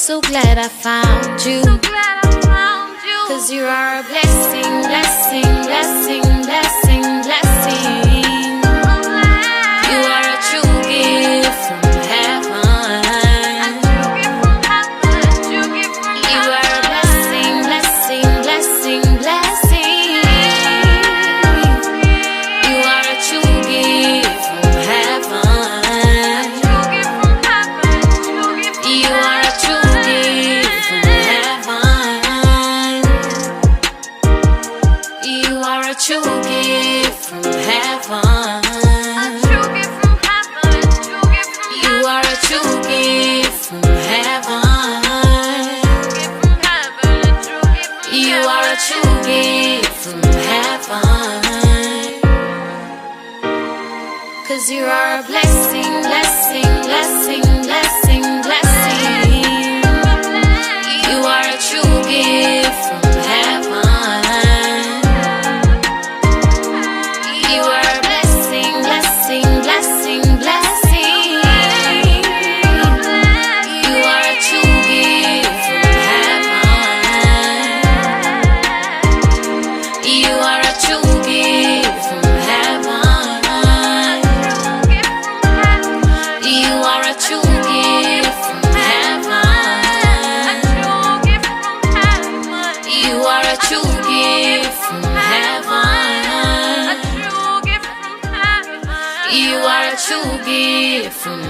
So glad I found you. Cause you are a blessing, blessing, blessing, blessing, blessing. You are a true gift from heaven. You are a blessing, blessing, blessing, blessing. You are a true gift from heaven. You are a true gift from heaven. You are a true gift from heaven. You are a true gift from heaven. You are a true gift from heaven. Cause you are a blessing, blessing, blessing, blessing, blessing. You are a true gift from heaven. You are a blessing, blessing, blessing, blessing. You are a true gift from heaven. You are a true gift from heaven. You are a true gift from heaven. You are a true gift from heaven. You are a true gift from